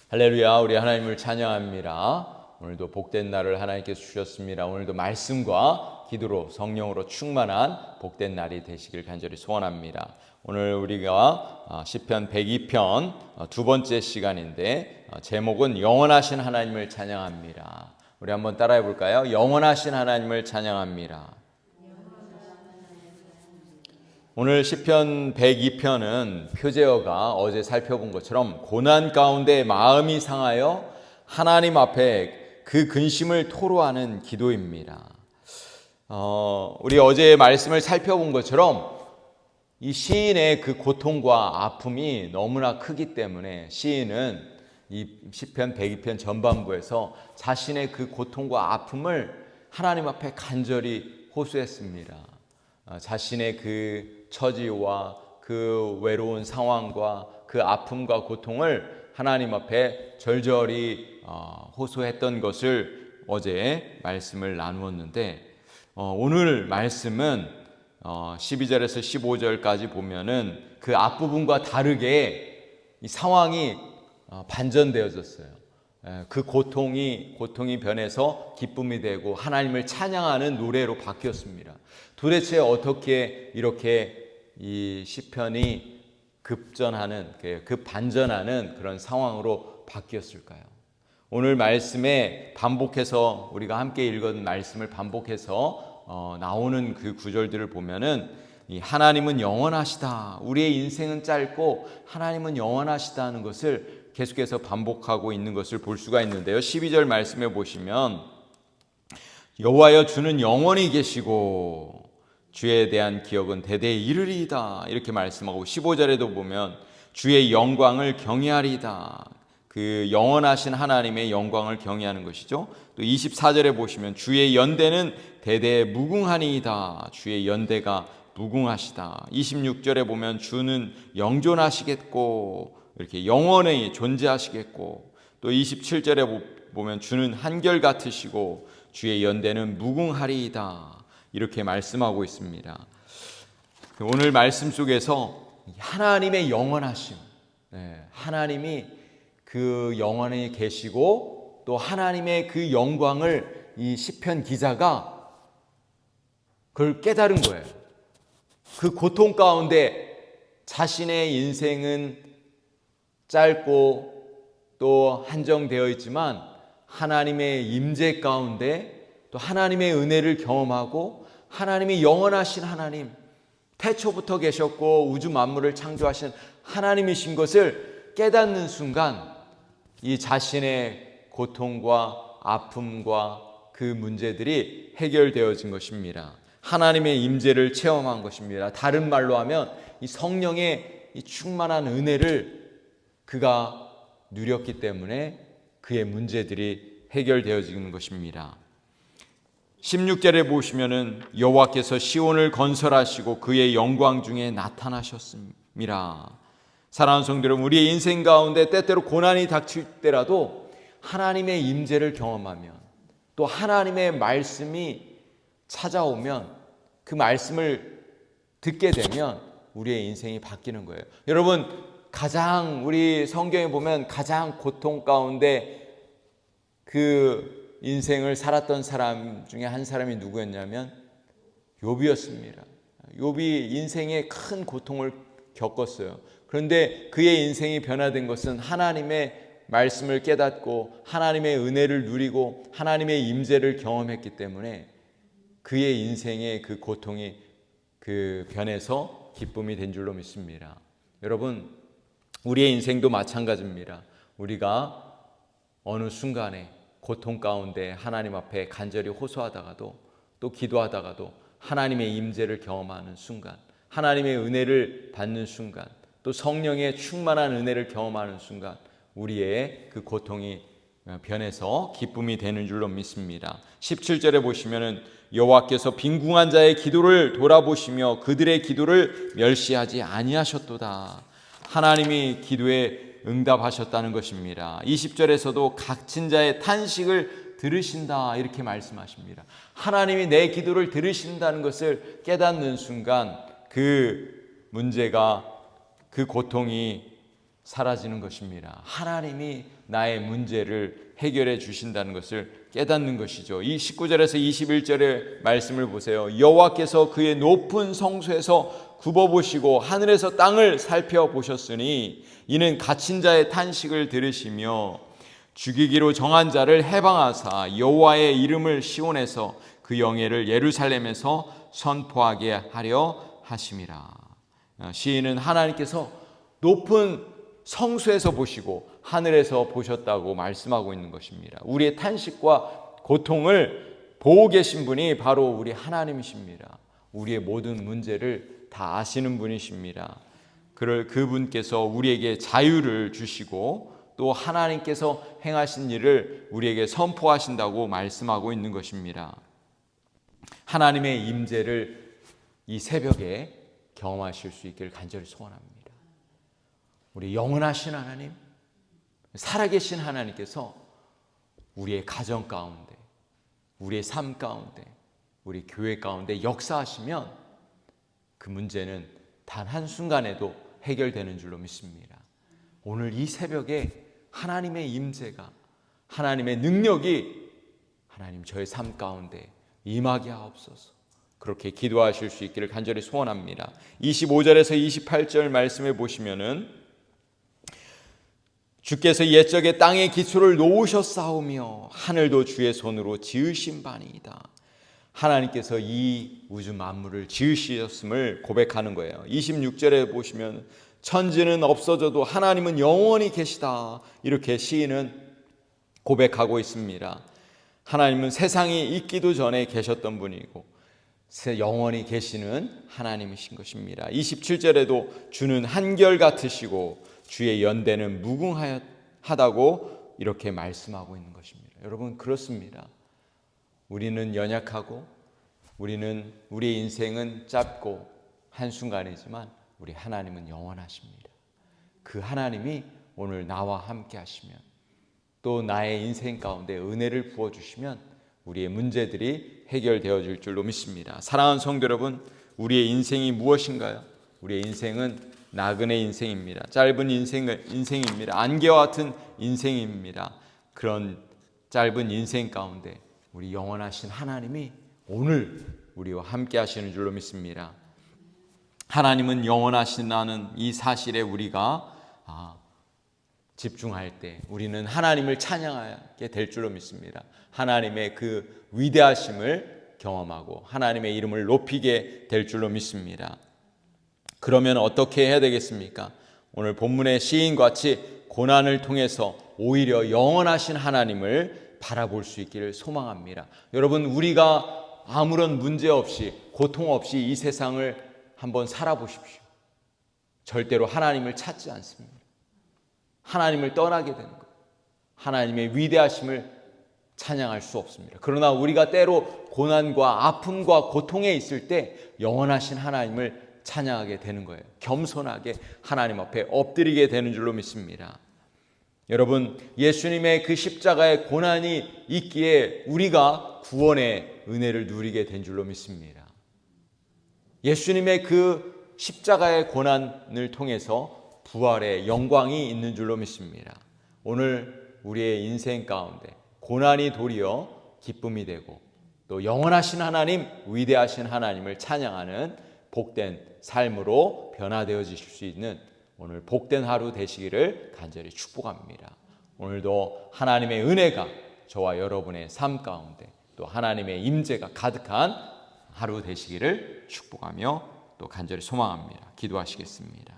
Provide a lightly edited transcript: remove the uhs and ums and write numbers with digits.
할렐루야, 우리 하나님을 찬양합니다. 오늘도 복된 날을 하나님께서 주셨습니다. 오늘도 말씀과 기도로 성령으로 충만한 복된 날이 되시길 간절히 소원합니다. 오늘 우리가 시편 102편 두 번째 시간인데 제목은 영원하신 하나님을 찬양합니다. 우리 한번 따라해 볼까요? 영원하신 하나님을 찬양합니다. 오늘 시편 102편은 표제어가 어제 살펴본 것처럼 고난 가운데 마음이 상하여 하나님 앞에 그 근심을 토로하는 기도입니다. 우리 어제 말씀을 살펴본 것처럼 이 시인의 그 고통과 아픔이 너무나 크기 때문에 시인은 이 시편 102편 전반부에서 자신의 그 고통과 아픔을 하나님 앞에 간절히 호소했습니다. 자신의 그 처지와 그 외로운 상황과 그 아픔과 고통을 하나님 앞에 절절히 호소했던 것을 어제 말씀을 나누었는데 오늘 말씀은 12절에서 15절까지 보면은 그 앞부분과 다르게 이 상황이 반전되어졌어요. 그 고통이 변해서 기쁨이 되고 하나님을 찬양하는 노래로 바뀌었습니다. 도대체 어떻게 이렇게 이 시편이 반전하는 그런 상황으로 바뀌었을까요? 오늘 말씀에 반복해서 우리가 함께 읽은 말씀을 반복해서 나오는 그 구절들을 보면은 이 하나님은 영원하시다. 우리의 인생은 짧고 하나님은 영원하시다는 것을 계속해서 반복하고 있는 것을 볼 수가 있는데요. 12절 말씀에 보시면 여호와여 주는 영원히 계시고 주에 대한 기억은 대대에 이르리이다 이렇게 말씀하고 15절에도 보면 주의 영광을 경외하리이다. 그 영원하신 하나님의 영광을 경외하는 것이죠. 또 24절에 보시면 주의 연대는 대대에 무궁하니이다. 주의 연대가 무궁하시다. 26절에 보면 주는 영존하시겠고 이렇게 영원히 존재하시겠고 또 27절에 보면 주는 한결같으시고 주의 연대는 무궁하리이다. 이렇게 말씀하고 있습니다. 오늘 말씀 속에서 하나님의 영원하심, 하나님이 그 영원히 계시고 또 하나님의 그 영광을 이 시편 기자가 그걸 깨달은 거예요. 그 고통 가운데 자신의 인생은 짧고 또 한정되어 있지만 하나님의 임재 가운데 또 하나님의 은혜를 경험하고 하나님이 영원하신 하나님, 태초부터 계셨고 우주 만물을 창조하신 하나님이신 것을 깨닫는 순간 이 자신의 고통과 아픔과 그 문제들이 해결되어진 것입니다. 하나님의 임재를 체험한 것입니다. 다른 말로 하면 이 성령의 이 충만한 은혜를 그가 누렸기 때문에 그의 문제들이 해결되어지는 것입니다. 16절에 보시면은 여호와께서 시온을 건설하시고 그의 영광 중에 나타나셨습니다. 사랑하는 성도 여러분, 우리의 인생 가운데 때때로 고난이 닥칠 때라도 하나님의 임재를 경험하면 또 하나님의 말씀이 찾아오면 그 말씀을 듣게 되면 우리의 인생이 바뀌는 거예요. 여러분, 우리 성경에 보면 가장 고통 가운데 그 인생을 살았던 사람 중에 한 사람이 누구였냐면 욥이었습니다. 욥이 인생에 큰 고통을 겪었어요. 그런데 그의 인생이 변화된 것은 하나님의 말씀을 깨닫고 하나님의 은혜를 누리고 하나님의 임재를 경험했기 때문에 그의 인생의 그 고통이 그 변해서 기쁨이 된 줄로 믿습니다. 여러분, 우리의 인생도 마찬가지입니다. 우리가 어느 순간에 고통 가운데 하나님 앞에 간절히 호소하다가도 또 기도하다가도 하나님의 임재를 경험하는 순간, 하나님의 은혜를 받는 순간, 또 성령의 충만한 은혜를 경험하는 순간 우리의 그 고통이 변해서 기쁨이 되는 줄로 믿습니다. 17절에 보시면은 여호와께서 빈궁한 자의 기도를 돌아보시며 그들의 기도를 멸시하지 아니하셨도다. 하나님이 기도에 응답하셨다는 것입니다. 20절에서도 갇힌 자의 탄식을 들으신다 이렇게 말씀하십니다. 하나님이 내 기도를 들으신다는 것을 깨닫는 순간 그 문제가 그 고통이 사라지는 것입니다. 하나님이 나의 문제를 해결해 주신다는 것을 깨닫는 것이죠. 이 19절에서 21절의 말씀을 보세요. 여호와께서 그의 높은 성소에서 굽어보시고 하늘에서 땅을 살펴보셨으니 이는 갇힌 자의 탄식을 들으시며 죽이기로 정한 자를 해방하사 여호와의 이름을 시온에서 그 영예를 예루살렘에서 선포하게 하려 하심이라. 시인은 하나님께서 높은 성수에서 보시고 하늘에서 보셨다고 말씀하고 있는 것입니다. 우리의 탄식과 고통을 보고 계신 분이 바로 우리 하나님이십니다. 우리의 모든 문제를 다 아시는 분이십니다. 그분께서 우리에게 자유를 주시고 또 하나님께서 행하신 일을 우리에게 선포하신다고 말씀하고 있는 것입니다. 하나님의 임재를 이 새벽에 경험하실 수 있기를 간절히 소원합니다. 우리 영원하신 하나님, 살아계신 하나님께서 우리의 가정 가운데, 우리의 삶 가운데, 우리 교회 가운데 역사하시면 그 문제는 단 한순간에도 해결되는 줄로 믿습니다. 오늘 이 새벽에 하나님의 임재가, 하나님의 능력이 하나님 저의 삶 가운데 임하게 하옵소서. 그렇게 기도하실 수 있기를 간절히 소원합니다. 25절에서 28절 말씀에 보시면은 주께서 옛적에 땅의 기초를 놓으셨사오며 하늘도 주의 손으로 지으신 바니이다. 하나님께서 이 우주 만물을 지으셨음을 고백하는 거예요. 26절에 보시면 천지는 없어져도 하나님은 영원히 계시다. 이렇게 시인은 고백하고 있습니다. 하나님은 세상이 있기도 전에 계셨던 분이고 영원히 계시는 하나님이신 것입니다. 27절에도 주는 한결같으시고 주의 연대는 무궁하다고 이렇게 말씀하고 있는 것입니다. 여러분, 그렇습니다. 우리는 연약하고 우리의 인생은 짧고 한순간이지만 우리 하나님은 영원하십니다. 그 하나님이 오늘 나와 함께 하시면 또 나의 인생 가운데 은혜를 부어주시면 우리의 문제들이 해결되어질 줄로 믿습니다. 사랑하는 성도 여러분, 우리의 인생이 무엇인가요? 우리의 인생은 나그네 인생입니다. 짧은 인생입니다. 안개와 같은 인생입니다. 그런 짧은 인생 가운데 우리 영원하신 하나님이 오늘 우리와 함께 하시는 줄로 믿습니다. 하나님은 영원하시다는 이 사실에 우리가 집중할 때 우리는 하나님을 찬양하게 될 줄로 믿습니다. 하나님의 그 위대하심을 경험하고 하나님의 이름을 높이게 될 줄로 믿습니다. 그러면 어떻게 해야 되겠습니까? 오늘 본문의 시인같이 고난을 통해서 오히려 영원하신 하나님을 바라볼 수 있기를 소망합니다. 여러분, 우리가 아무런 문제 없이 고통 없이 이 세상을 한번 살아보십시오. 절대로 하나님을 찾지 않습니다. 하나님을 떠나게 되는 거예요. 하나님의 위대하심을 찬양할 수 없습니다. 그러나 우리가 때로 고난과 아픔과 고통에 있을 때 영원하신 하나님을 찬양하게 되는 거예요. 겸손하게 하나님 앞에 엎드리게 되는 줄로 믿습니다. 여러분, 예수님의 그 십자가의 고난이 있기에 우리가 구원의 은혜를 누리게 된 줄로 믿습니다. 예수님의 그 십자가의 고난을 통해서 부활의 영광이 있는 줄로 믿습니다. 오늘 우리의 인생 가운데 고난이 도리어 기쁨이 되고 또 영원하신 하나님, 위대하신 하나님을 찬양하는 복된 삶으로 변화되어지실 수 있는 오늘 복된 하루 되시기를 간절히 축복합니다. 오늘도 하나님의 은혜가 저와 여러분의 삶 가운데 또 하나님의 임재가 가득한 하루 되시기를 축복하며 또 간절히 소망합니다. 기도하시겠습니다.